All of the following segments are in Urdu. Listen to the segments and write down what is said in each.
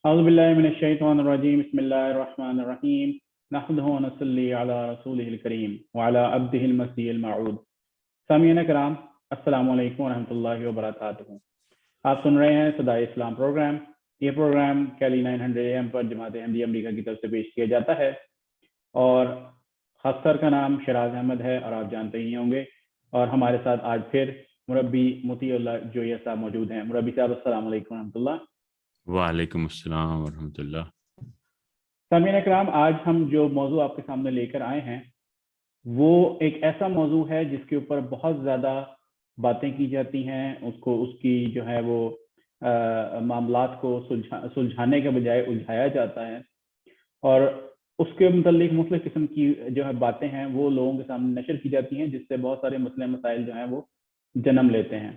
أعوذ بالله من الشيطان الرجيم بسم الله الرحمن الرحيم نحمده ونصلي على رسوله الكريم وعلى عبده المسيح الموعود سامعین کرام السلام علیکم ورحمۃ اللہ وبرکاتہ۔ آپ سن رہے ہیں صدائے اسلام پروگرام۔ یہ پروگرام کیلی 900 AM پر جماعت احمدیہ امریکہ کی طرف سے پیش کیا جاتا ہے اور خاص کا نام شیراز احمد ہے اور آپ جانتے ہی ہوں گے، اور ہمارے ساتھ آج پھر مربی مطیع اللہ جویہ صاحب موجود ہیں۔ مربی صاحب السلام علیکم ورحمۃ اللہ۔ وعلیکم السلام ورحمۃ اللہ۔ سامعین اکرام، آج ہم جو موضوع آپ کے سامنے لے کر آئے ہیں وہ ایک ایسا موضوع ہے جس کے اوپر بہت زیادہ باتیں کی جاتی ہیں، اس کی جو ہے وہ معاملات کو سلجھانے کے بجائے الجھایا جاتا ہے، اور اس کے متعلق مختلف قسم کی جو ہے باتیں ہیں وہ لوگوں کے سامنے نشر کی جاتی ہیں، جس سے بہت سارے مسئلے مسائل جو ہیں وہ جنم لیتے ہیں۔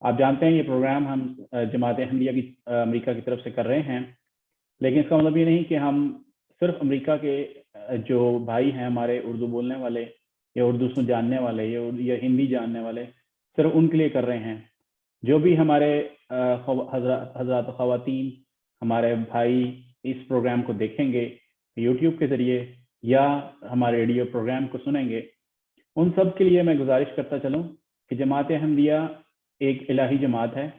آپ جانتے ہیں یہ پروگرام ہم جماعت احمدیہ کی امریکہ کی طرف سے کر رہے ہیں، لیکن اس کا مطلب یہ نہیں کہ ہم صرف امریکہ کے جو بھائی ہیں ہمارے اردو بولنے والے یا اردو سے جاننے والے یا ہندی جاننے والے، صرف ان کے لیے کر رہے ہیں۔ جو بھی ہمارے حضرات خواتین، ہمارے بھائی اس پروگرام کو دیکھیں گے یوٹیوب کے ذریعے یا ہمارے ریڈیو پروگرام کو سنیں گے، ان سب کے لیے میں گزارش کرتا چلوں کہ جماعت احمدیہ ایک الہی جماعت ہے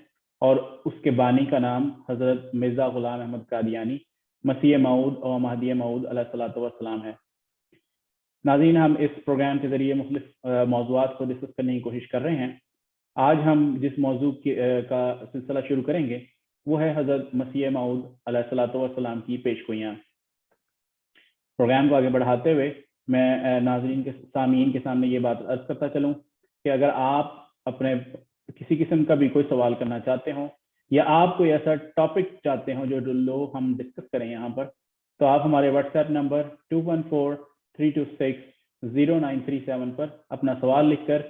اور اس کے بانی کا نام حضرت مرزا غلام احمد قادیانی مسیح موعود اور مہدی موعود علیہ الصلوۃ والسلام ہے۔ ناظرین، ہم اس پروگرام کے ذریعے مختلف موضوعات کو ڈسکس کرنے کی کوشش کر رہے ہیں۔ آج ہم جس موضوع کا سلسلہ شروع کریں گے وہ ہے حضرت مسیح موعود علیہ الصلوۃ والسلام کی پیش گوئیاں۔ پروگرام کو آگے بڑھاتے ہوئے میں ناظرین کے سامعین کے سامنے یہ بات عرض کرتا چلوں کہ اگر آپ اپنے کسی قسم کا بھی کوئی سوال کرنا چاہتے ہوں یا آپ کوئی ایسا ٹاپک چاہتے ہوں جو لوگ ہم ڈسکس کریں یہاں پر، تو آپ ہمارے واٹس ایپ نمبر 2143260937 پر اپنا سوال لکھ کر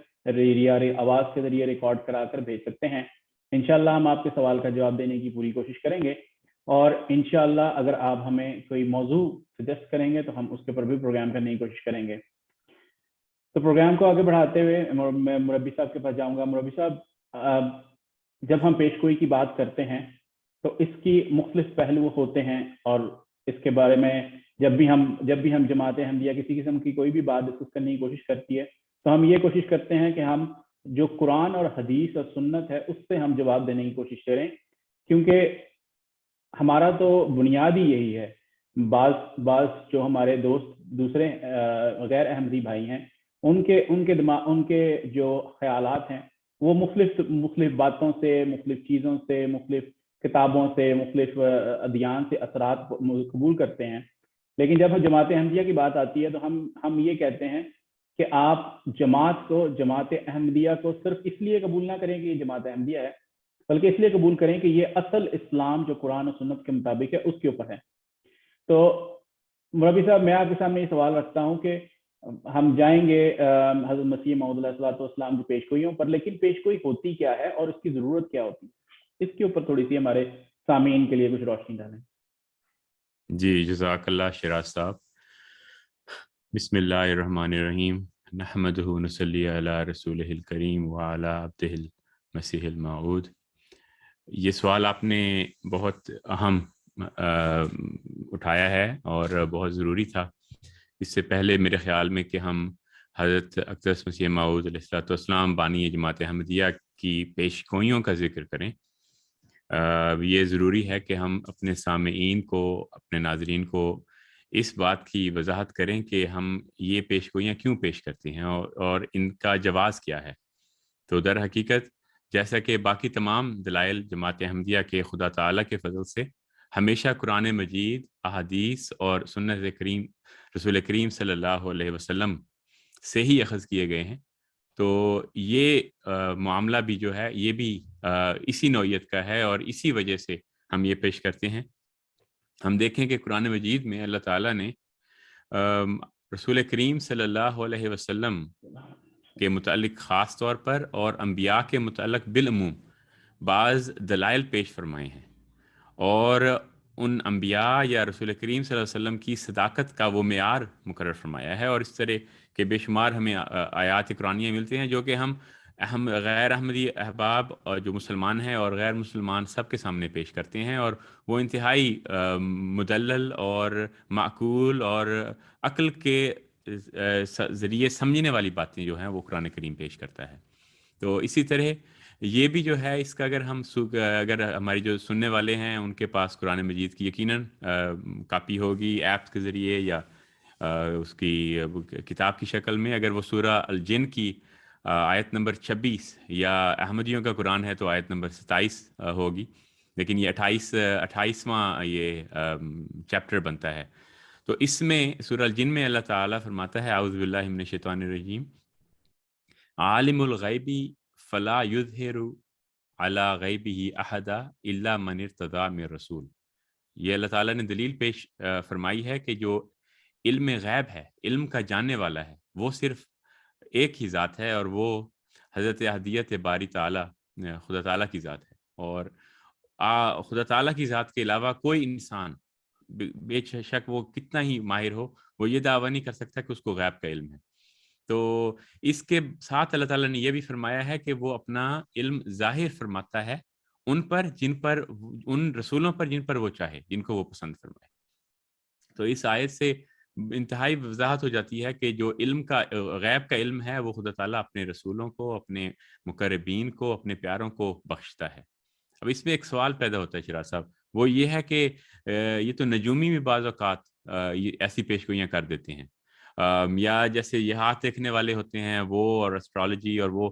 آواز کے ذریعے ریکارڈ کرا کر بھیج سکتے ہیں۔ انشاءاللہ ہم آپ کے سوال کا جواب دینے کی پوری کوشش کریں گے، اور انشاءاللہ اگر آپ ہمیں کوئی موضوع سجیسٹ کریں گے تو ہم اس کے اوپر بھی پروگرام کرنے کی کوشش کریں گے۔ تو پروگرام کو آگے بڑھاتے ہوئے میں مربی صاحب کے پاس جاؤں گا۔ مربی صاحب، جب ہم پیش گوئی کی بات کرتے ہیں تو اس کی مختلف پہلو ہوتے ہیں، اور اس کے بارے میں جب بھی ہم جماعت احمدیہ کسی قسم کی کوئی بھی بات ڈسکس کرنے کی کوشش کرتی ہے تو ہم یہ کوشش کرتے ہیں کہ ہم جو قرآن اور حدیث اور سنت ہے اس سے ہم جواب دینے کی کوشش کریں، کیونکہ ہمارا تو بنیاد ہی یہی ہے۔ بعض جو ہمارے دوست دوسرے غیر احمدی بھائی ہیں، ان کے جو خیالات ہیں وہ مختلف باتوں سے، مختلف چیزوں سے، مختلف کتابوں سے، مختلف ادیان سے اثرات قبول کرتے ہیں، لیکن جب جماعت احمدیہ کی بات آتی ہے تو ہم یہ کہتے ہیں کہ آپ جماعت احمدیہ کو صرف اس لیے قبول نہ کریں کہ یہ جماعت احمدیہ ہے، بلکہ اس لیے قبول کریں کہ یہ اصل اسلام جو قرآن و سنت کے مطابق ہے اس کے اوپر ہے۔ تو مربی صاحب، میں آپ کے سامنے یہ سوال رکھتا ہوں کہ ہم جائیں گے حضرت مسیح موعود علیہ الصلوۃ والسلام کی پیش گوئیوں پر، لیکن پیش گوئی ہوتی کیا ہے اور اس کی ضرورت کیا ہوتی ہے، اس کے اوپر تھوڑی سی ہمارے سامعین کے لیے کچھ روشنی ڈالیں۔ جی، جزاک اللہ شیراز صاحب۔ بسم اللہ الرحمن الرحیم، نحمدہ ونصلی علی رسولہ الکریم وعلی عبدہ المسیح الموعود۔ یہ سوال آپ نے بہت اہم اٹھایا ہے اور بہت ضروری تھا۔ اس سے پہلے میرے خیال میں کہ ہم حضرت اقدس مسیح موعود علیہ الصلوۃ والسلام بانی جماعت احمدیہ کی پیش گوئیوں کا ذکر کریں، یہ ضروری ہے کہ ہم اپنے سامعین کو، اپنے ناظرین کو اس بات کی وضاحت کریں کہ ہم یہ پیش گوئیاں کیوں پیش کرتے ہیں اور ان کا جواز کیا ہے۔ تو در حقیقت جیسا کہ باقی تمام دلائل جماعت احمدیہ کے خدا تعالیٰ کے فضل سے ہمیشہ قرآن مجید، احادیث اور سنت کریم رسول کریم صلی اللہ علیہ وسلم سے ہی اخذ کیے گئے ہیں، تو یہ معاملہ بھی جو ہے یہ بھی اسی نوعیت کا ہے اور اسی وجہ سے ہم یہ پیش کرتے ہیں۔ ہم دیکھیں کہ قرآن مجید میں اللہ تعالیٰ نے رسول کریم صلی اللہ علیہ وسلم کے متعلق خاص طور پر اور انبیاء کے متعلق بالعموم بعض دلائل پیش فرمائے ہیں، اور ان انبیاء یا رسول کریم صلی اللہ علیہ وسلم کی صداقت کا وہ معیار مقرر فرمایا ہے، اور اس طرح کے بے شمار ہمیں آیات قرآنیہ ملتے ہیں جو کہ ہم غیر احمدی احباب اور جو مسلمان ہیں اور غیر مسلمان سب کے سامنے پیش کرتے ہیں، اور وہ انتہائی مدلل اور معقول اور عقل کے ذریعے سمجھنے والی باتیں جو ہیں وہ قرآن کریم پیش کرتا ہے۔ تو اسی طرح یہ بھی جو ہے، اس کا اگر ہماری جو سننے والے ہیں ان کے پاس قرآن مجید کی یقیناً کاپی ہوگی ایپس کے ذریعے یا اس کی کتاب کی شکل میں، اگر وہ سورہ الجن کی آیت نمبر 26 یا احمدیوں کا قرآن ہے تو آیت نمبر 27 ہوگی، لیکن یہ 28واں یہ چیپٹر بنتا ہے۔ تو اس میں سورہ الجن میں اللہ تعالیٰ فرماتا ہے اعوذ باللہ من الشیطان الرجیم، عالم الغیبی فلا یظہر علی غیبہ احدا الا من ارتضی من رسول۔ یہ اللہ تعالیٰ نے دلیل پیش فرمائی ہے کہ جو علم غیب ہے، علم کا جاننے والا ہے، وہ صرف ایک ہی ذات ہے، اور وہ حضرت احدیت باری تعالیٰ خدا تعالیٰ کی ذات ہے، اور خدا تعالیٰ کی ذات کے علاوہ کوئی انسان بے شک وہ کتنا ہی ماہر ہو، وہ یہ دعویٰ نہیں کر سکتا کہ اس کو غیب کا علم ہے۔ تو اس کے ساتھ اللہ تعالیٰ نے یہ بھی فرمایا ہے کہ وہ اپنا علم ظاہر فرماتا ہے ان رسولوں پر جن پر وہ چاہے، جن کو وہ پسند فرمائے۔ تو اس آیت سے انتہائی وضاحت ہو جاتی ہے کہ جو علم کا غیب کا علم ہے وہ خدا تعالیٰ اپنے رسولوں کو، اپنے مقربین کو، اپنے پیاروں کو بخشتا ہے۔ اب اس میں ایک سوال پیدا ہوتا ہے شراز صاحب، وہ یہ ہے کہ یہ تو نجومی بھی بعض اوقات ایسی پیشگوئیاں کر دیتے ہیں، یا جیسے یہ ہاتھ دیکھنے والے ہوتے ہیں وہ، اور اسٹرالوجی اور وہ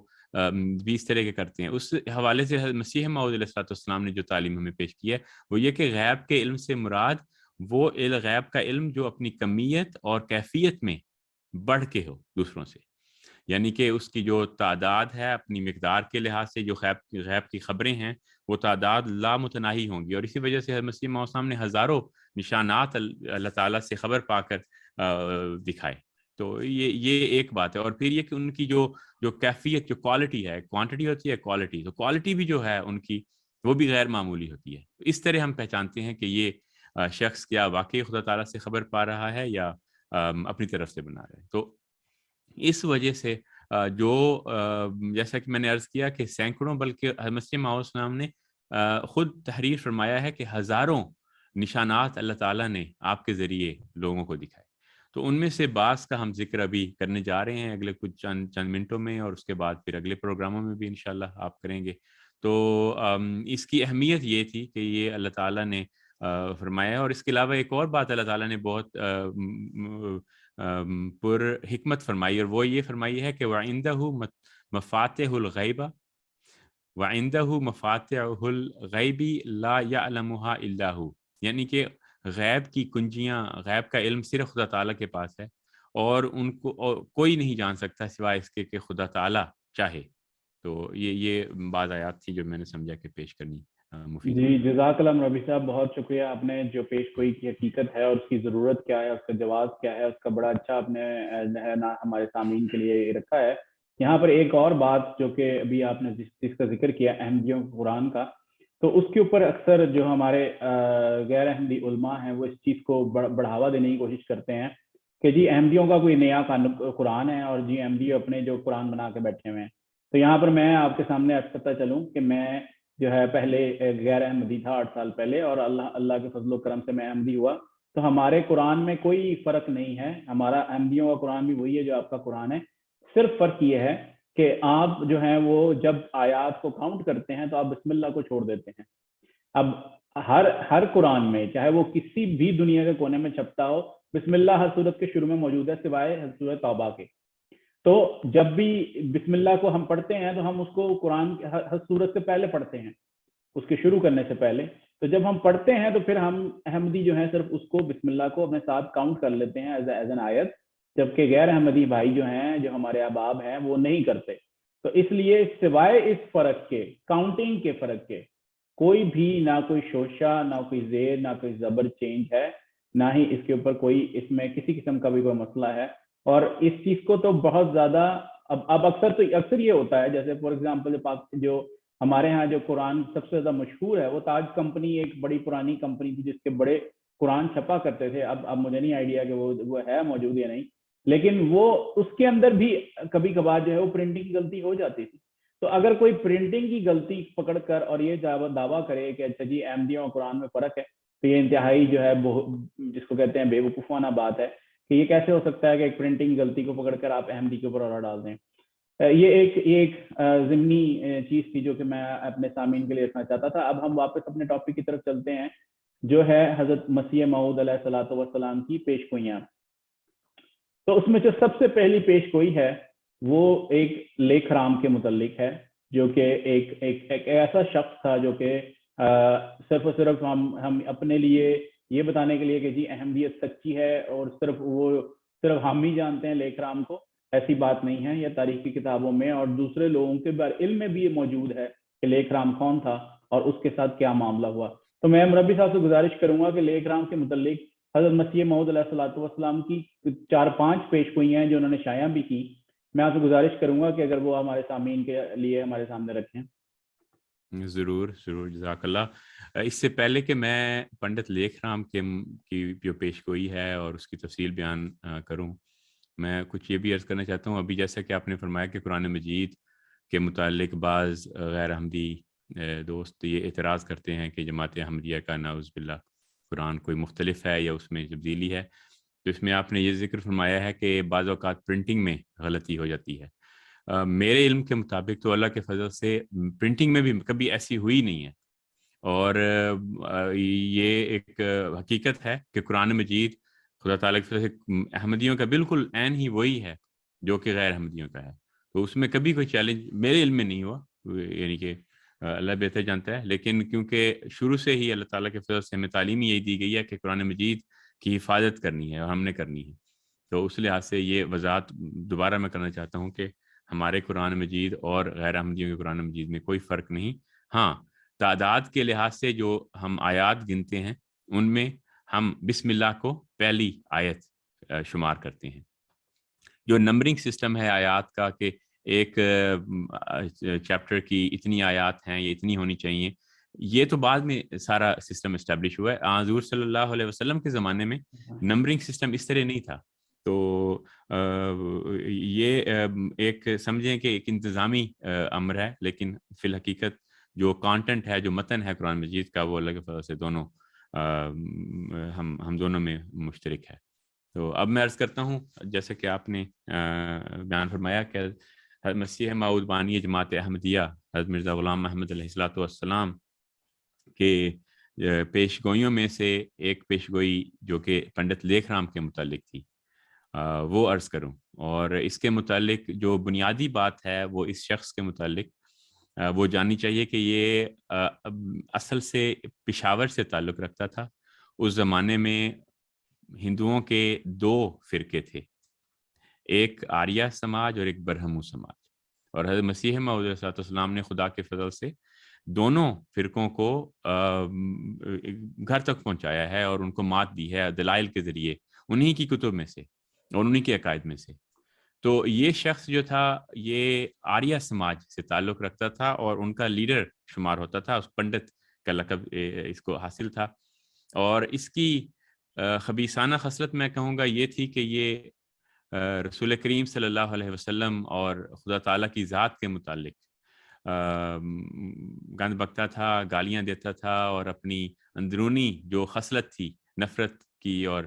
20 طرح کے کرتے ہیں۔ اس حوالے سے مسیح موعود علیہ السلام نے جو تعلیم ہمیں پیش کی ہے وہ یہ کہ غیب کے علم سے مراد وہ غیب کا علم جو اپنی کمیت اور کیفیت میں بڑھ کے ہو دوسروں سے، یعنی کہ اس کی جو تعداد ہے اپنی مقدار کے لحاظ سے، جو غیب کی خبریں ہیں وہ تعداد لامتناہی ہوں گی، اور اسی وجہ سے مسیح موعود السلام نے ہزاروں نشانات اللہ تعالیٰ سے خبر پا کر دکھائے۔ تو یہ ایک بات ہے، اور پھر یہ کہ ان کی جو کیفیت، جو کوالٹی ہے، کوانٹٹی ہوتی ہے کوالٹی، تو کوالٹی بھی جو ہے ان کی وہ بھی غیر معمولی ہوتی ہے۔ اس طرح ہم پہچانتے ہیں کہ یہ شخص کیا واقعی خدا تعالیٰ سے خبر پا رہا ہے یا اپنی طرف سے بنا رہا ہے۔ تو اس وجہ سے جو جیسا کہ میں نے عرض کیا کہ سینکڑوں بلکہ مسیح موعود السلام نے خود تحریر فرمایا ہے کہ ہزاروں نشانات اللہ تعالیٰ نے آپ کے ذریعے لوگوں کو دکھائے۔ تو ان میں سے بعض کا ہم ذکر ابھی کرنے جا رہے ہیں اگلے کچھ چند منٹوں میں، اور اس کے بعد پھر اگلے پروگراموں میں بھی انشاءاللہ آپ کریں گے۔ تو اس کی اہمیت یہ تھی کہ یہ اللہ تعالیٰ نے فرمایا، اور اس کے علاوہ ایک اور بات اللہ تعالیٰ نے بہت پر حکمت فرمائی، اور وہ یہ فرمائی ہے کہ وَعِندَهُ مَفَاتِحُ الْغَيْبِ وَعِندَهُ مَفَاتِحُ الْغَيْبِ لَا يَعْلَمُهَا إِلَّا هُ، یعنی کہ غیب کی کنجیاں، غیب کا علم صرف خدا تعالیٰ کے پاس ہے، اور ان کو کوئی نہیں جان سکتا سوائے اس کے کہ خدا تعالیٰ چاہے۔ تو یہ بعض آیات تھی جو میں نے سمجھا کہ پیش کرنی مفید۔ جی جزاک اللہ ربی صاحب، بہت شکریہ، آپ نے جو پیش گوئی کی حقیقت ہے اور اس کی ضرورت کیا ہے، اس کا جواز کیا ہے، اس کا بڑا اچھا آپ نے ہمارے سامعین کے لیے رکھا ہے۔ یہاں پر ایک اور بات جو کہ ابھی آپ نے جس کا ذکر کیا احمدیوں قرآن کا، تو اس کے اوپر اکثر جو ہمارے غیر احمدی علماء ہیں وہ اس چیز کو بڑھاوا دینے کی کوشش کرتے ہیں کہ جی احمدیوں کا کوئی نیا قرآن ہے، اور جی احمدی اپنے جو قرآن بنا کے بیٹھے ہوئے ہیں۔ تو یہاں پر میں آپ کے سامنے عرض کرتا چلوں کہ میں جو ہے پہلے غیر احمدی تھا 8 سال پہلے، اور اللہ کے فضل و کرم سے میں احمدی ہوا۔ تو ہمارے قرآن میں کوئی فرق نہیں ہے، ہمارا احمدیوں کا قرآن بھی وہی ہے جو آپ کا قرآن ہے۔ صرف فرق یہ ہے کہ آپ جو ہیں وہ جب آیات کو کاؤنٹ کرتے ہیں تو آپ بسم اللہ کو چھوڑ دیتے ہیں۔ اب ہر قرآن میں چاہے وہ کسی بھی دنیا کے کونے میں چھپتا ہو، بسم اللہ ہر صورت کے شروع میں موجود ہے سوائے سورۃ توبہ کے۔ تو جب بھی بسم اللہ کو ہم پڑھتے ہیں تو ہم اس کو قرآن ہر صورت سے پہلے پڑھتے ہیں، اس کے شروع کرنے سے پہلے۔ تو جب ہم پڑھتے ہیں تو پھر ہم احمدی جو ہیں صرف اس کو بسم اللہ کو اپنے ساتھ کاؤنٹ کر لیتے ہیں ایز این آیت، جبکہ غیر احمدی بھائی جو ہیں، جو ہمارے احباب ہیں، وہ نہیں کرتے۔ تو اس لیے سوائے اس فرق کے، کاؤنٹنگ کے فرق کے، کوئی بھی نہ کوئی شوشہ، نہ کوئی زیر، نہ کوئی زبر چینج ہے، نہ ہی اس کے اوپر کوئی اس میں کسی قسم کا بھی کوئی مسئلہ ہے۔ اور اس چیز کو تو بہت زیادہ اب اکثر یہ ہوتا ہے، جیسے فار ایگزامپل جو ہمارے ہاں جو قرآن سب سے زیادہ مشہور ہے وہ تاج کمپنی، ایک بڑی پرانی کمپنی تھی جس کے بڑے قرآن چھپا کرتے تھے۔ اب مجھے نہیں آئیڈیا کہ وہ ہے موجود یا نہیں، لیکن وہ اس کے اندر بھی کبھی کبھار جو ہے وہ پرنٹنگ کی غلطی ہو جاتی تھی۔ تو اگر کوئی پرنٹنگ کی غلطی پکڑ کر اور یہ دعویٰ کرے کہ اچھا جی احمدیوں اور قرآن میں فرق ہے، تو یہ انتہائی جو ہے جس کو کہتے ہیں بے وقوفانہ بات ہے کہ یہ کیسے ہو سکتا ہے کہ ایک پرنٹنگ غلطی کو پکڑ کر آپ احمدی کے اوپر اور ڈال دیں۔ یہ ایک ضمنی چیز تھی جو کہ میں اپنے سامعین کے لیے رکھنا چاہتا تھا۔ اب ہم واپس اپنے ٹاپک کی طرف چلتے ہیں، جو ہے حضرت مسیح موعود علیہ الصلوۃ والسلام کی پیش گوئیاں۔ تو اس میں جو سب سے پہلی پیش گوئی ہے وہ ایک لیکھ رام کے متعلق ہے، جو کہ ایک ایسا شخص تھا جو کہ صرف اور صرف ہم اپنے لیے یہ بتانے کے لیے کہ جی احمدیت سچی ہے اور صرف ہم ہی جانتے ہیں لیکھ رام کو، ایسی بات نہیں ہے۔ یہ تاریخی کتابوں میں اور دوسرے لوگوں کے علم میں بھی یہ موجود ہے کہ لیکھ رام کون تھا اور اس کے ساتھ کیا معاملہ ہوا۔ تو میں مربی صاحب سے گزارش کروں گا کہ لیکھ رام کے متعلق حضرت مسیح موعود علیہ الصلوۃ والسلام کی 4-5 پیش گوئیاں ہیں جو انہوں نے شائع بھی کی۔ میں آپ سے گزارش کروں گا کہ اگر وہ ہمارے سامعین کے لیے ہمارے سامنے رکھیں۔ ضرور ضرور، جزاک اللہ۔ اس سے پہلے کہ میں پنڈت لیکھ رام کی جو پیش گوئی ہے اور اس کی تفصیل بیان کروں، میں کچھ یہ بھی عرض کرنا چاہتا ہوں۔ ابھی جیسا کہ آپ نے فرمایا کہ قرآن مجید کے متعلق بعض غیر احمدی دوست یہ اعتراض کرتے ہیں کہ جماعت احمدیہ کا نعوذ باللہ قرآن کوئی مختلف ہے یا اس میں تبدیلی ہے، تو اس میں آپ نے یہ ذکر فرمایا ہے کہ بعض اوقات پرنٹنگ میں غلطی ہو جاتی ہے۔ میرے علم کے مطابق تو اللہ کے فضل سے پرنٹنگ میں بھی کبھی ایسی ہوئی نہیں ہے، اور یہ ایک حقیقت ہے کہ قرآن مجید خدا تعالیٰ کی فضل سے احمدیوں کا بالکل عین ہی وہی ہے جو کہ غیر احمدیوں کا ہے، تو اس میں کبھی کوئی چیلنج میرے علم میں نہیں ہوا، یعنی کہ اللہ بہتر جانتا ہے۔ لیکن کیونکہ شروع سے ہی اللہ تعالیٰ کے فضل سے ہمیں تعلیم یہی دی گئی ہے کہ قرآن مجید کی حفاظت کرنی ہے اور ہم نے کرنی ہے، تو اس لحاظ سے یہ وضاحت دوبارہ میں کرنا چاہتا ہوں کہ ہمارے قرآن مجید اور غیر احمدیوں کے قرآن مجید میں کوئی فرق نہیں۔ ہاں، تعداد کے لحاظ سے جو ہم آیات گنتے ہیں ان میں ہم بسم اللہ کو پہلی آیت شمار کرتے ہیں۔ جو نمبرنگ سسٹم ہے آیات کا کہ ایک چیپٹر کی اتنی آیات ہیں، یہ اتنی ہونی چاہیے، یہ تو بعد میں سارا سسٹم اسٹیبلش ہوا ہے۔ حضور صلی اللہ علیہ وسلم کے زمانے میں نمبرنگ سسٹم اس طرح نہیں تھا، تو یہ ایک سمجھیں کہ ایک انتظامی امر ہے، لیکن فی الحقیقت جو کانٹینٹ ہے، جو متن ہے قرآن مجید کا، وہ اللہ کے فضل سے دونوں ہم دونوں میں مشترک ہے۔ تو اب میں عرض کرتا ہوں، جیسے کہ آپ نے بیان فرمایا کہ حضرت مسیح موعود بانی جماعت احمدیہ حضرت مرزا غلام محمد علیہ الصلوۃ والسلام کے پیش گوئیوں میں سے ایک پیش گوئی جو کہ پنڈت لیکھ رام کے متعلق تھی، وہ عرض کروں۔ اور اس کے متعلق جو بنیادی بات ہے وہ اس شخص کے متعلق وہ جاننی چاہیے کہ یہ اصل سے پشاور سے تعلق رکھتا تھا۔ اس زمانے میں ہندوؤں کے 2 فرقے تھے، ایک آریہ سماج اور ایک برہمو سماج، اور حضرت مسیح موعود علیہ السلام نے خدا کے فضل سے دونوں فرقوں کو گھر تک پہنچایا ہے اور ان کو مات دی ہے دلائل کے ذریعے، انہی کی کتب میں سے اور انہی کے عقائد میں سے۔ تو یہ شخص جو تھا یہ آریہ سماج سے تعلق رکھتا تھا اور ان کا لیڈر شمار ہوتا تھا، اس پنڈت کا لقب اس کو حاصل تھا، اور اس کی خبیثانہ خصلت میں کہوں گا یہ تھی کہ یہ رسول کریم صلی اللہ علیہ وسلم اور خدا تعالیٰ کی ذات کے متعلق گند بکتا تھا، گالیاں دیتا تھا، اور اپنی اندرونی جو خصلت تھی نفرت کی اور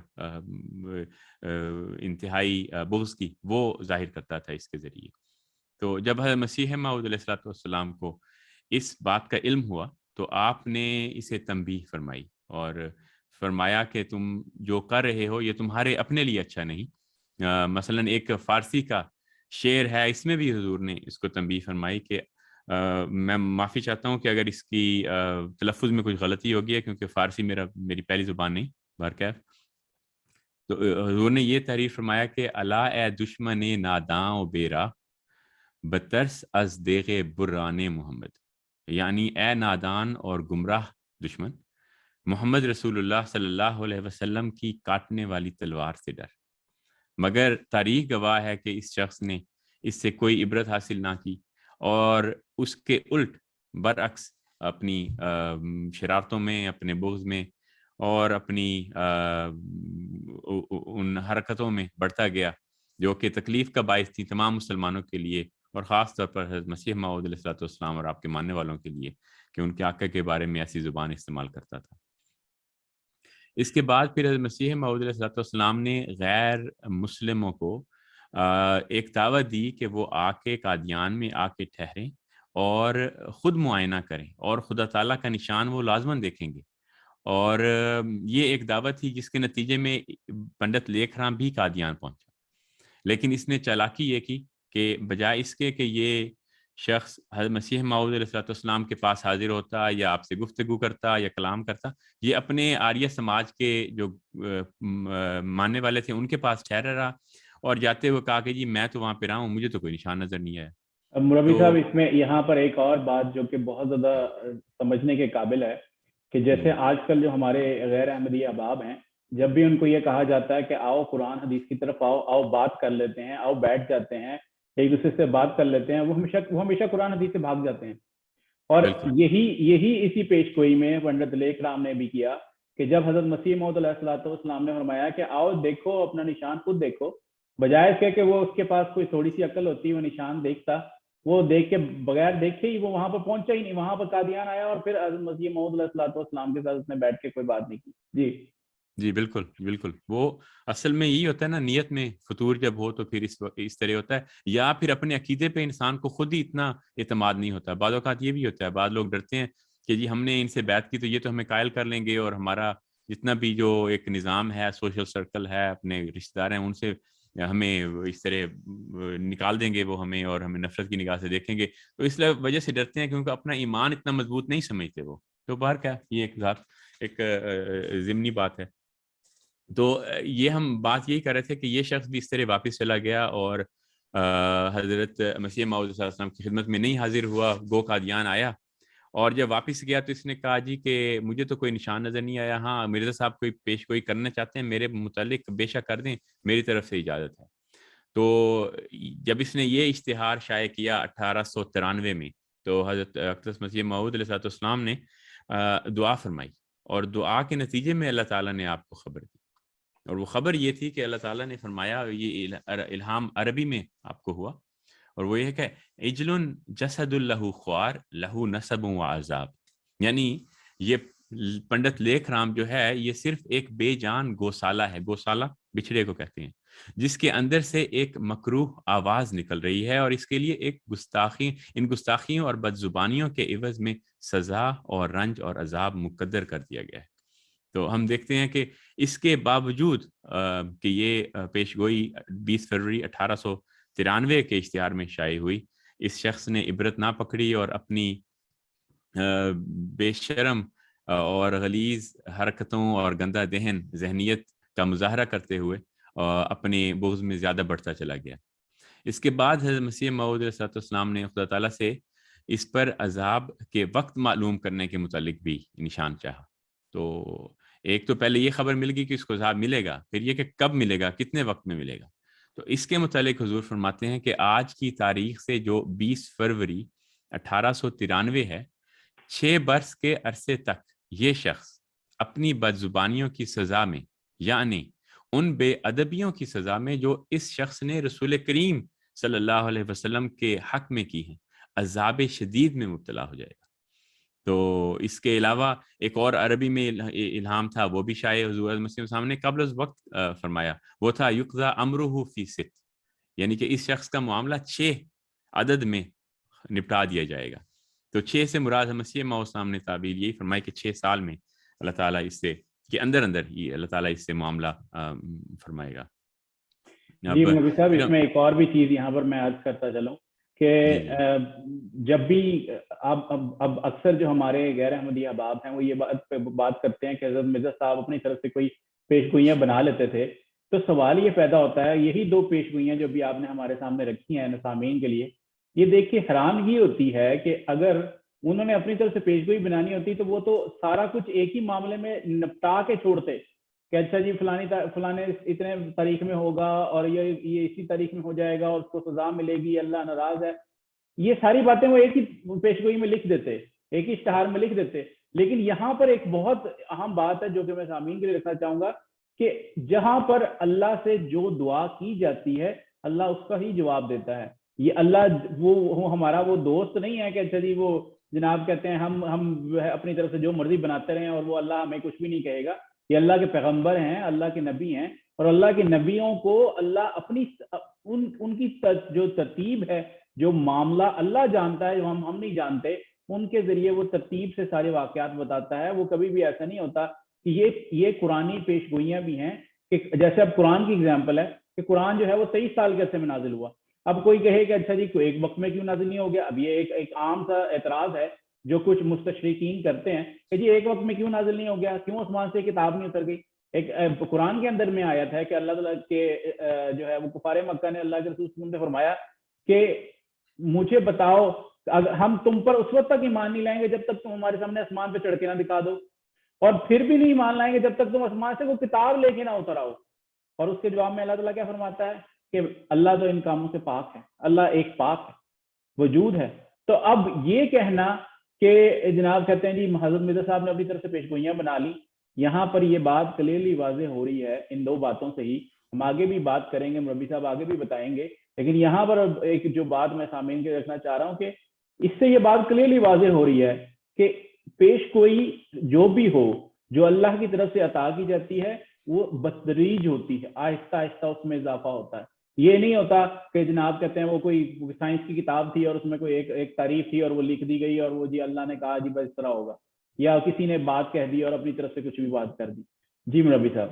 انتہائی بغض کی، وہ ظاہر کرتا تھا اس کے ذریعے۔ تو جب حضرت مسیح موعود علیہ السلام کو اس بات کا علم ہوا تو آپ نے اسے تنبیہ فرمائی اور فرمایا کہ تم جو کر رہے ہو یہ تمہارے اپنے لیے اچھا نہیں۔ مثلا ایک فارسی کا شعر ہے، اس میں بھی حضور نے اس کو تنبیہ فرمائی کہ میں معافی چاہتا ہوں کہ اگر اس کی تلفظ میں کچھ غلطی ہوگی ہے، کیونکہ فارسی میری پہلی زبان نہیں بہرکیف۔ تو حضور نے یہ تحریر فرمایا کہ الا اے دشمن ناداں و بیرا بترس از دیغ بران محمد، یعنی اے نادان اور گمراہ دشمن، محمد رسول اللہ صلی اللہ علیہ وسلم کی کاٹنے والی تلوار سے ڈر۔ مگر تاریخ گواہ ہے کہ اس شخص نے اس سے کوئی عبرت حاصل نہ کی، اور اس کے الٹ برعکس اپنی شرارتوں میں، اپنے بغض میں اور اپنی ان حرکتوں میں بڑھتا گیا جو کہ تکلیف کا باعث تھی تمام مسلمانوں کے لیے اور خاص طور پر حضرت مسیح موعود علیہ الصلوۃ والسلام اور آپ کے ماننے والوں کے لیے کہ ان کے آقا کے بارے میں ایسی زبان استعمال کرتا تھا۔ اس کے بعد پھر حضرت مسیح موعود علیہ الصلوۃ والسلام نے غیر مسلموں کو ایک دعوت دی کہ وہ آ کے قادیان میں آ کے ٹھہریں اور خود معائنہ کریں اور خدا تعالیٰ کا نشان وہ لازماً دیکھیں گے۔ اور یہ ایک دعوت تھی جس کے نتیجے میں پنڈت لیکھ رام بھی قادیان پہنچا، لیکن اس نے چالاکی یہ کی کہ بجائے اس کے کہ یہ شخص حضرت مسیح موعود علیہ الصلوۃ والسلام کے پاس حاضر ہوتا یا آپ سے گفتگو کرتا یا کلام کرتا، یہ اپنے آریہ سماج کے جو ماننے والے تھے ان کے پاس ٹھہرا رہا اور جاتے ہوئے کہا کہ جی میں تو وہاں پہ رہا ہوں، مجھے تو کوئی نشان نظر نہیں آیا۔ مربی صاحب اس میں یہاں پر ایک اور بات جو کہ بہت زیادہ سمجھنے کے قابل ہے کہ جیسے آج کل جو ہمارے غیر احمدی احباب ہیں، جب بھی ان کو یہ کہا جاتا ہے کہ آؤ قرآن حدیث کی طرف آؤ بات کر لیتے ہیں، آؤ بیٹھ جاتے ہیں ایک دوسرے سے بات کر لیتے ہیں، وہ ہمیشہ قرآن حدیث سے بھاگ جاتے ہیں۔ اور یہی اسی پیش گوئی میں پنڈت لیکھ رام نے بھی کیا کہ جب حضرت مسیح موعود علیہ الصلوۃ والسلام نے فرمایا کہ آؤ دیکھو اپنا نشان خود دیکھو، بجائے اس کے کہ وہ اس کے پاس کوئی تھوڑی سی عقل ہوتی وہ نشان دیکھتا، وہ دیکھ کے بغیر دیکھے ہی وہ وہاں پر پہنچا ہی نہیں، وہاں پر قادیان آیا اور پھر حضرت مسیح موعود علیہ الصلوۃ والسلام کے ساتھ اس نے بیٹھ کے کوئی بات نہیں کی۔ جی بالکل بالکل، وہ اصل میں یہی ہوتا ہے نا، نیت میں فطور جب ہو تو پھر اس طرح ہوتا ہے، یا پھر اپنے عقیدے پہ انسان کو خود ہی اتنا اعتماد نہیں ہوتا۔ بعض اوقات یہ بھی ہوتا ہے، بعض لوگ ڈرتے ہیں کہ جی ہم نے ان سے بیعت کی تو یہ تو ہمیں قائل کر لیں گے اور ہمارا جتنا بھی جو ایک نظام ہے، سوشل سرکل ہے، اپنے رشتہ دار ہیں، ان سے ہمیں اس طرح نکال دیں گے وہ ہمیں، اور ہمیں نفرت کی نگاہ سے دیکھیں گے، تو اس وجہ سے ڈرتے ہیں کیونکہ اپنا ایمان اتنا مضبوط نہیں سمجھتے وہ۔ تو باہر کیا یہ ایک ضمنی بات ہے۔ تو یہ ہم بات یہی کر رہے تھے کہ یہ شخص بھی اس طرح واپس چلا گیا اور حضرت مسیح موعود صلی اللہ علیہ وسلم کی خدمت میں نہیں حاضر ہوا، گو قادیان آیا، اور جب واپس گیا تو اس نے کہا جی کہ مجھے تو کوئی نشان نظر نہیں آیا، ہاں مرزا صاحب کوئی پیش گوئی کرنا چاہتے ہیں میرے متعلق بے شک کر دیں، میری طرف سے اجازت ہے۔ تو جب اس نے یہ اشتہار شائع کیا 1893 میں، تو حضرت اقدس مسیح موعود علیہ السلام نے دعا فرمائی، اور دعا کے نتیجے میں اللہ تعالیٰ نے آپ کو خبر دی، اور وہ خبر یہ تھی کہ اللہ تعالیٰ نے فرمایا، یہ الہام عربی میں آپ کو ہوا، اور وہ یہ کہ اجل جسد لہ خوار لہ نسب و عذاب، یعنی یہ پنڈت لیکھ رام جو ہے یہ صرف ایک بے جان گوسالہ ہے، گوسالہ بچھڑے کو کہتے ہیں، جس کے اندر سے ایک مکروہ آواز نکل رہی ہے، اور اس کے لیے ایک ان گستاخیوں اور بد زبانیوں کے عوض میں سزا اور رنج اور عذاب مقدر کر دیا گیا ہے۔ تو ہم دیکھتے ہیں کہ اس کے باوجود کہ یہ پیش گوئی 20 فروری 1893 کے اشتہار میں شائع ہوئی، اس شخص نے عبرت نہ پکڑی اور اپنی بے شرم اور غلیظ حرکتوں اور گندہ دہن ذہنیت کا مظاہرہ کرتے ہوئے اپنے بغض میں زیادہ بڑھتا چلا گیا۔ اس کے بعد حضرت مسیح موعود علیہ السلام نے خدا تعالیٰ سے اس پر عذاب کے وقت معلوم کرنے کے متعلق بھی نشان چاہا۔ تو ایک تو پہلے یہ خبر مل گئی کہ اس کو عذاب ملے گا، پھر یہ کہ کب ملے گا، کتنے وقت میں ملے گا۔ تو اس کے متعلق حضور فرماتے ہیں کہ آج کی تاریخ سے جو 20 فروری 1893 ہے، 6 برس کے عرصے تک یہ شخص اپنی بد زبانیوں کی سزا میں، یعنی ان بے ادبیوں کی سزا میں جو اس شخص نے رسول کریم صلی اللہ علیہ وسلم کے حق میں کی ہیں، عذاب شدید میں مبتلا ہو جائے گا۔ تو اس کے علاوہ ایک اور عربی میں الہام تھا، وہ بھی شائع حضور مسیح السلام نے قبل از وقت فرمایا، وہ تھا یقضى امرہ فی ست، یعنی کہ اس شخص کا معاملہ 6 عدد میں نپٹا دیا جائے گا۔ تو 6 سے مراد مسیح موعود السلام نے تعبیر یہی فرمائی کہ 6 سال میں اللہ تعالیٰ اس سے کے اندر ہی اللہ تعالیٰ اس سے معاملہ فرمائے گا۔ جی مولوی صاحب، اس میں ایک اور بھی چیز یہاں پر میں عرض کرتا چلوں کہ جب بھی اب اکثر جو ہمارے غیر احمدی احباب ہیں وہ یہ بات کرتے ہیں کہ حضرت مرزا صاحب اپنی طرف سے کوئی پیش گوئیاں بنا لیتے تھے، تو سوال یہ پیدا ہوتا ہے، یہی 2 پیش گوئیاں جو بھی آپ نے ہمارے سامنے رکھی ہیں سامعین کے لیے، یہ دیکھ کے حیرانگی ہوتی ہے کہ اگر انہوں نے اپنی طرف سے پیش گوئی بنانی ہوتی تو وہ تو سارا کچھ ایک ہی معاملے میں نپٹا کے چھوڑتے کہ اچھا جی فلانے اتنے تاریخ میں ہوگا اور یہ اسی تاریخ میں ہو جائے گا اور اس کو سزا ملے گی، اللہ ناراض ہے، یہ ساری باتیں وہ ایک ہی پیش گوئی میں لکھ دیتے، ایک ہی اشتہار میں لکھ دیتے۔ لیکن یہاں پر ایک بہت اہم بات ہے جو کہ میں سامعین کے لیے رکھنا چاہوں گا کہ جہاں پر اللہ سے جو دعا کی جاتی ہے اللہ اس کا ہی جواب دیتا ہے۔ یہ اللہ وہ ہمارا وہ دوست نہیں ہے کہ اچھا جی وہ جناب کہتے ہیں ہم جو ہے اپنی طرف سے جو مرضی بناتے رہیں اور وہ اللہ ہمیں کچھ بھی نہیں کہے گا. یہ اللہ کے پیغمبر ہیں, اللہ کے نبی ہیں, اور اللہ کے نبیوں کو اللہ اپنی ان کی جو ترتیب ہے, جو معاملہ اللہ جانتا ہے جو ہم نہیں جانتے, ان کے ذریعے وہ ترتیب سے سارے واقعات بتاتا ہے. وہ کبھی بھی ایسا نہیں ہوتا کہ یہ قرآنی پیش گوئیاں بھی ہیں کہ جیسے اب قرآن کی اگزامپل ہے کہ قرآن جو ہے وہ 23 سال کے عرصے میں نازل ہوا. اب کوئی کہے کہ اچھا جی کوئی ایک وقت میں کیوں نازل نہیں ہو گیا. اب یہ ایک عام سا اعتراض ہے جو کچھ مستشرقین کرتے ہیں کہ جی ایک وقت میں کیوں نازل نہیں ہو گیا, کیوں آسمان سے کتاب نہیں اتر گئی. ایک قرآن کے اندر میں آیت ہے کہ اللہ تعالیٰ کے جو ہے وہ کفار مکہ نے اللہ کے رسول سے فرمایا کہ مجھے بتاؤ ہم تم پر اس وقت تک ایمان نہیں لائیں گے جب تک تم ہمارے سامنے آسمان پہ چڑھ کے نہ دکھا دو, اور پھر بھی نہیں ایمان لائیں گے جب تک تم آسمان سے کوئی کتاب لے کے نہ اتر آؤ. اور اس کے جواب میں اللہ تعالیٰ کیا فرماتا ہے کہ اللہ تو ان کاموں سے پاک ہے, اللہ ایک پاک ہے, وجود ہے. تو اب یہ کہنا کہ جناب کہتے ہیں جی حضرت مرزا صاحب نے اپنی طرف سے پیش گوئیاں بنا لی, یہاں پر یہ بات کلیئرلی واضح ہو رہی ہے ان دو باتوں سے ہی. ہم آگے بھی بات کریں گے, مربی صاحب آگے بھی بتائیں گے, لیکن یہاں پر ایک جو بات میں سامعین کے رکھنا چاہ رہا ہوں کہ اس سے یہ بات کلیئرلی واضح ہو رہی ہے کہ پیش گوئی جو بھی ہو جو اللہ کی طرف سے عطا کی جاتی ہے وہ بتدریج ہوتی ہے, آہستہ آہستہ اس میں اضافہ ہوتا ہے. یہ نہیں ہوتا کہ جناب کہتے ہیں وہ کوئی سائنس کی کتاب تھی اور اس میں کوئی ایک تعریف تھی اور وہ لکھ دی گئی اور وہ جی اللہ نے کہا جی بس اس طرح ہوگا, یا کسی نے بات کہہ دی اور اپنی طرف سے کچھ بھی بات کر دی. جی مربی صاحب.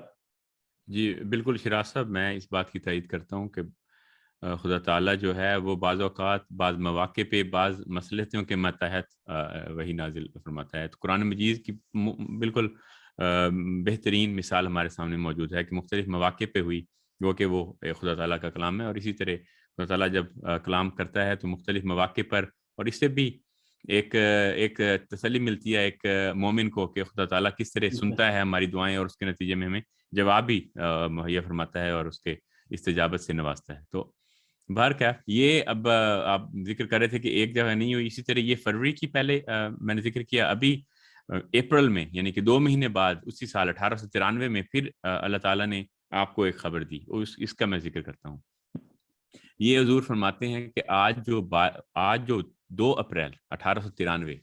جی بالکل شراز صاحب, میں اس بات کی تائید کرتا ہوں کہ خدا تعالیٰ جو ہے وہ بعض اوقات بعض مواقع پہ بعض مصلحتوں کے ماتحت وہی نازل فرماتا ہے. تو قرآن مجید کی بالکل بہترین مثال ہمارے سامنے موجود ہے کہ مختلف مواقع پہ ہوئی وہ کہ وہ خدا تعالیٰ کا کلام ہے, اور اسی طرح خدا تعالیٰ جب کلام کرتا ہے تو مختلف مواقع پر, اور اس سے بھی ایک تسلی ملتی ہے ایک مومن کو کہ خدا تعالیٰ کس طرح سنتا ہے ہماری دعائیں اور اس کے نتیجے میں ہمیں جواب بھی مہیا فرماتا ہے اور اس کے استجابت سے نوازتا ہے. تو باہر کیا یہ اب آپ ذکر کر رہے تھے کہ ایک جگہ نہیں ہوئی, اسی طرح یہ فروری کی پہلے میں نے ذکر کیا, ابھی اپریل میں یعنی کہ 2 مہینے بعد اسی سال 1893 میں پھر اللہ تعالیٰ نے آپ کو ایک خبر دی, اس کا میں ذکر کرتا ہوں. یہ حضور فرماتے ہیں کہ آج جو 2 اپریل 1893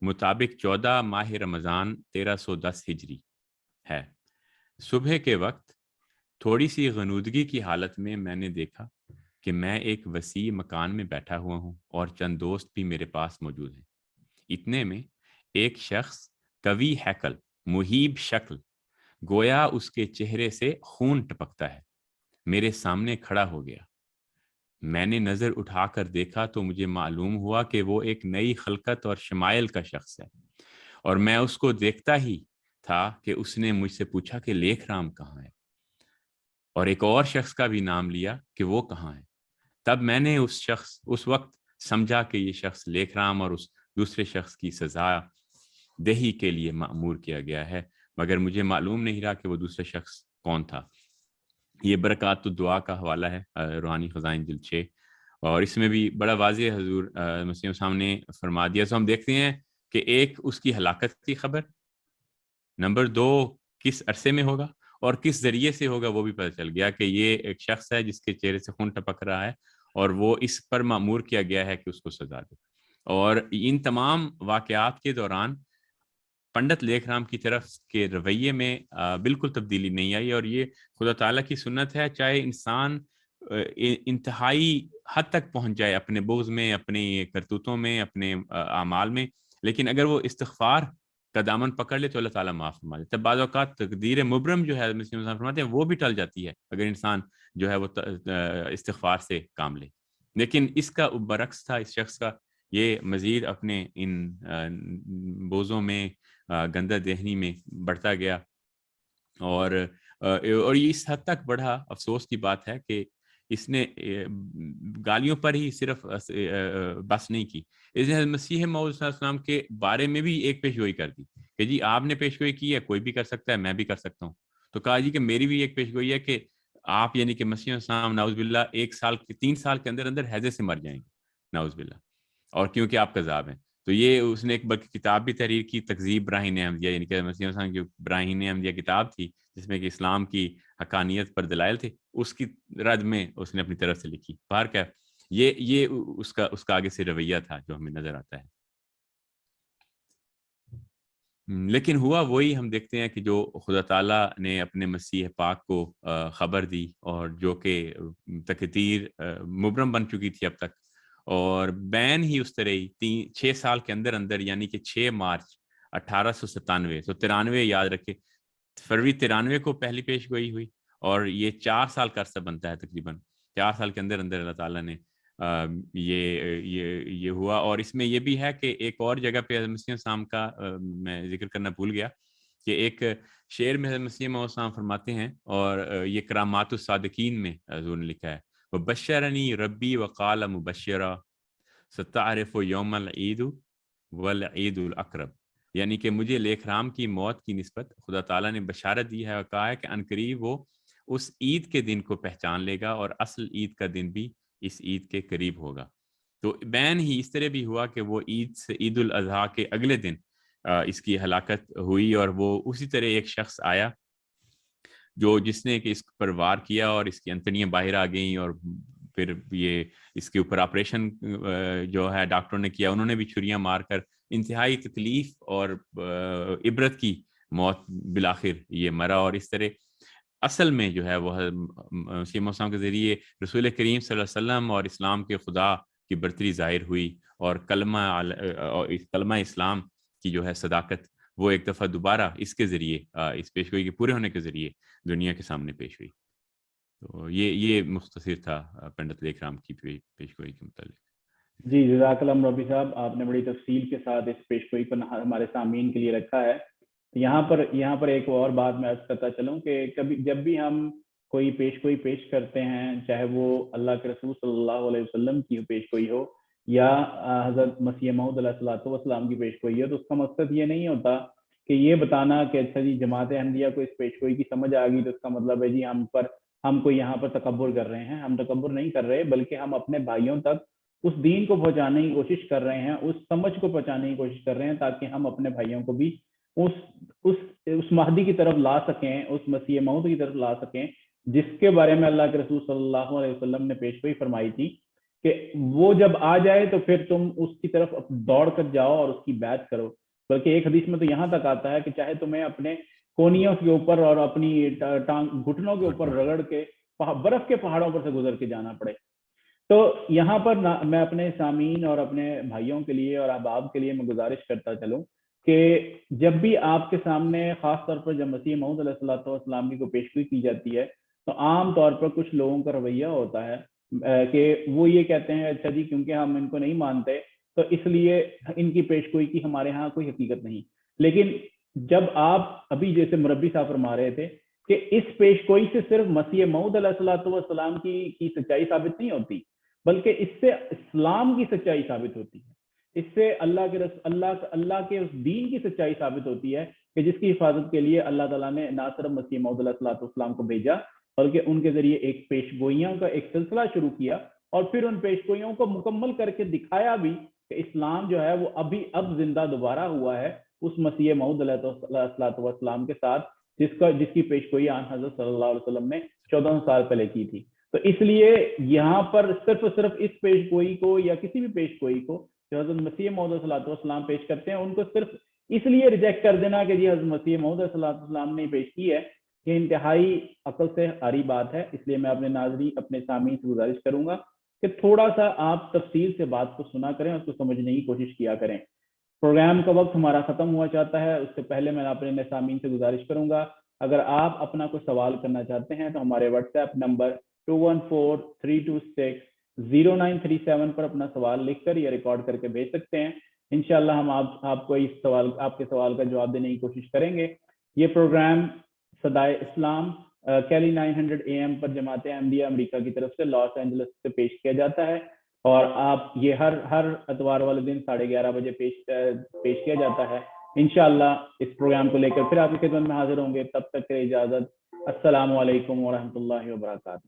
مطابق 14 ماہ رمضان 1310 ہجری ہے, صبح کے وقت تھوڑی سی غنودگی کی حالت میں نے دیکھا کہ میں ایک وسیع مکان میں بیٹھا ہوا ہوں اور چند دوست بھی میرے پاس موجود ہیں. اتنے میں ایک شخص قوی ہیکل مہیب شکل گویا اس کے چہرے سے خون ٹپکتا ہے میرے سامنے کھڑا ہو گیا. میں نے نظر اٹھا کر دیکھا تو مجھے معلوم ہوا کہ وہ ایک نئی خلقت اور شمائل کا شخص ہے, اور میں اس کو دیکھتا ہی تھا کہ اس نے مجھ سے پوچھا کہ لیکھ رام کہاں ہے, اور ایک اور شخص کا بھی نام لیا کہ وہ کہاں ہے. تب میں نے اس وقت سمجھا کہ یہ شخص لیکھ رام اور اس دوسرے شخص کی سزا دہی کے لیے مأمور کیا گیا ہے, مگر مجھے معلوم نہیں رہا کہ وہ دوسرا شخص کون تھا. یہ برکات تو دعا کا حوالہ ہے, روحانی خزائن جلد 6, اور اس میں بھی بڑا واضح حضور مسیح سامنے فرما دیا. تو ہم دیکھتے ہیں کہ ایک اس کی ہلاکت کی خبر, نمبر 2 کس عرصے میں ہوگا اور کس ذریعے سے ہوگا وہ بھی پتہ چل گیا کہ یہ ایک شخص ہے جس کے چہرے سے خون ٹپک رہا ہے اور وہ اس پر مأمور کیا گیا ہے کہ اس کو سزا دے. اور ان تمام واقعات کے دوران پنڈت لیکھ رام کی طرف کے رویے میں بالکل تبدیلی نہیں آئی, اور یہ خدا تعالیٰ کی سنت ہے, چاہے انسان انتہائی حد تک پہنچ جائے اپنے بغض میں, اپنے کرتوتوں میں, اپنے اعمال میں, لیکن اگر وہ استغفار کا دامن پکڑ لے تو اللہ تعالیٰ معاف فرما دیتا ہے. بعض اوقات تقدیر مبرم جو ہے فرماتے ہیں وہ بھی ٹل جاتی ہے اگر انسان جو ہے وہ استغفار سے کام لے, لیکن اس کا برعکس تھا اس شخص کا. یہ مزید اپنے ان بوزوں میں گندہ ذہنی میں بڑھتا گیا, اور یہ اس حد تک بڑھا, افسوس کی بات ہے کہ اس نے گالیوں پر ہی صرف بس نہیں کی, اس نے مسیح موعود صلی اللہ علیہ وسلم کے بارے میں بھی ایک پیشگوئی کر دی کہ جی آپ نے پیشگوئی کی ہے, کوئی بھی کر سکتا ہے, میں بھی کر سکتا ہوں. تو کہا جی کہ میری بھی ایک پیشگوئی ہے کہ آپ یعنی کہ مسیح السلام نعوذ باللہ 3 سال کے اندر ہیضے سے مر جائیں گے نعوذ باللہ, اور کیونکہ آپ کذاب ہیں. تو یہ اس نے ایک بلکہ کتاب بھی تحریر کی, تکذیب براہین احمدیہ, یعنی کہ مسیح السلام کی براہین احمدیہ کتاب تھی جس میں کہ اسلام کی حقانیت پر دلائل تھے, اس کی رد میں اس نے اپنی طرف سے لکھی. باہر کیا یہ اس کا آگے سے رویہ تھا جو ہمیں نظر آتا ہے. لیکن ہوا وہی ہم دیکھتے ہیں کہ جو خدا تعالیٰ نے اپنے مسیح پاک کو خبر دی اور جو کہ تقدیر مبرم بن چکی تھی اب تک, اور بین ہی اس طرح 6 سال کے اندر اندر, یعنی کہ 6 مارچ 1897, تو 93 یاد رکھے, فروری 93 کو پہلی پیش گوئی ہوئی, اور یہ 4 سال کا عرصہ بنتا ہے تقریباً. 4 سال کے اندر اندر اللہ تعالیٰ نے یہ ہوا. اور اس میں یہ بھی ہے کہ ایک اور جگہ پہ حضرت مسیح السلام کا میں ذکر کرنا بھول گیا کہ ایک شعر میں حضرت مسیح السلام فرماتے ہیں, اور یہ کرامات الصادقین میں حضور نے لکھا ہے, وبشرنی ربی وقال مبشرا ستعرف یوم العید والعید الاقرب, یعنی کہ مجھے لیک رام کی موت کی نسبت خدا تعالیٰ نے بشارت دی ہے اور کہا ہے کہ عنقریب وہ اس عید کے دن کو پہچان لے گا, اور اصل عید کا دن بھی اس عید کے قریب ہوگا. تو بین ہی اس طرح بھی ہوا کہ وہ عید سے عید الاضحیٰ کے اگلے دن اس کی ہلاکت ہوئی, اور وہ اسی طرح ایک شخص آیا جس نے کہ اس پر وار کیا, اور اس کی انتڑیاں باہر آ گئیں, اور پھر یہ اس کے اوپر آپریشن جو ہے ڈاکٹروں نے کیا, انہوں نے بھی چھریاں مار کر انتہائی تکلیف اور عبرت کی موت بالآخر یہ مرا. اور اس طرح اصل میں جو ہے وہ مسیح موسیٰ کے ذریعے رسول کریم صلی اللہ علیہ وسلم اور اسلام کے خدا کی برتری ظاہر ہوئی, اور کلمہ اسلام کی جو ہے صداقت وہ ایک دفعہ دوبارہ اس کے ذریعے, اس پیشگوئی کے پورے ہونے کے ذریعے دنیا کے سامنے پیش ہوئی. تو یہ مختصر تھا پنڈت لیک رام کی پیشگوئی کے متعلق. جی جزاک اللہ ربی صاحب, آپ نے بڑی تفصیل کے ساتھ اس پیشگوئی کو ہمارے سامعین کے لیے رکھا ہے. یہاں پر ایک اور بات میں عرض کرتا چلوں کہ جب بھی ہم کوئی پیشگوئی پیش کرتے ہیں, چاہے وہ اللہ کے رسول صلی اللہ علیہ وسلم کی پیشگوئی ہو یا حضرت مسیح موعود علیہ الصلوۃ والسلام کی پیشگوئی ہو, تو اس کا مقصد یہ نہیں ہوتا کہ یہ بتانا کہ اچھا جی جماعت احمدیہ کو اس پیشگوئی کی سمجھ آ گئی تو اس کا مطلب ہے جی ہم کو یہاں پر تکبر کر رہے ہیں. ہم تکبر نہیں کر رہے, بلکہ ہم اپنے بھائیوں تک اس دین کو پہنچانے کی کوشش کر رہے ہیں, اس سمجھ کو پہنچانے کی کوشش کر رہے ہیں, تاکہ ہم اپنے بھائیوں کو بھی اس مہدی کی طرف لا سکیں, اس مسیح موعود کی طرف لا سکیں, جس کے بارے میں اللہ کے رسول صلی اللہ علیہ وسلم نے پیشگوئی فرمائی تھی کہ وہ جب آ جائے تو پھر تم اس کی طرف دوڑ کر جاؤ اور اس کی بیعت کرو. بلکہ ایک حدیث میں تو یہاں تک آتا ہے کہ چاہے تمہیں اپنے کونیوں کے اوپر اور اپنی گھٹنوں کے اوپر رگڑ کے برف کے پہاڑوں پر سے گزر کے جانا پڑے. تو یہاں پر میں اپنے سامعین اور اپنے بھائیوں کے لیے اور احباب کے لیے میں گزارش کرتا چلوں کہ جب بھی آپ کے سامنے خاص طور پر جب مسیح موعود علیہ الصلوۃ والسلام کی کوئی پیشگوئی کی جاتی ہے, تو عام طور پر کچھ لوگوں کا رویہ ہوتا ہے کہ وہ یہ کہتے ہیں اچھا جی کیونکہ ہم ان کو نہیں مانتے تو اس لیے ان کی پیشگوئی کی ہمارے ہاں کوئی حقیقت نہیں. لیکن جب آپ ابھی جیسے مربی صاحب فرما رہے تھے کہ اس پیشگوئی سے صرف مسیح موعود علیہ الصلوۃ والسلام کی سچائی ثابت نہیں ہوتی, بلکہ اس سے اسلام کی سچائی ثابت ہوتی ہے, اس سے اللہ کے اس دین کی سچائی ثابت ہوتی ہے کہ جس کی حفاظت کے لیے اللہ تعالیٰ نے نہ صرف مسیح موعود علیہ الصلوۃ والسلام کو بھیجا, بلکہ ان کے ذریعے ایک پیشگوئیوں کا ایک سلسلہ شروع کیا, اور پھر ان پیشگوئیوں کو مکمل کر کے دکھایا بھی کہ اسلام جو ہے وہ اب زندہ دوبارہ ہوا ہے اس مسیح موعود علیہ الصلوۃ والسلام کے ساتھ, جس کی پیشگوئی آن حضرت صلی اللہ علیہ وسلم نے 14 سال پہلے کی تھی. تو اس لیے یہاں پر صرف اس پیشگوئی کو یا کسی بھی پیشگوئی کو جو حضرت مسیح موعود علیہ الصلوۃ والسلام پیش کرتے ہیں ان کو صرف اس لیے ریجیکٹ کر دینا کہ جی حضرت مسیح موعود علیہ الصلوۃ والسلام نے پیش کی ہے, یہ انتہائی عقل سے عاری بات ہے. اس لیے میں اپنے ناظرین اپنے سامعین سے گزارش کروں گا کہ تھوڑا سا آپ تفصیل سے بات کو سنا کریں, اس کو سمجھنے کی کوشش کیا کریں. پروگرام کا وقت ہمارا ختم ہوا چاہتا ہے, اس سے پہلے میں اپنے سامعین سے گزارش کروں گا اگر آپ اپنا کوئی سوال کرنا چاہتے ہیں تو ہمارے واٹس ایپ نمبر 2143260937 پر اپنا سوال لکھ کر یا ریکارڈ کر کے بھیج سکتے ہیں. انشاءاللہ ہم آپ کو آپ کے سوال کا جواب دینے کی کوشش کریں گے. یہ پروگرام صدائے اسلام کیلی 900 AM پر جماعت احمدیہ امریکہ کی طرف سے لاس اینجلس سے پیش کیا جاتا ہے, اور آپ یہ ہر اتوار والے دن 11:30 بجے پیش کیا جاتا ہے. انشاءاللہ اس پروگرام کو لے کر پھر آپ کی خدمت میں حاضر ہوں گے. تب تک کے اجازت, السلام علیکم ورحمۃ اللہ وبرکاتہ.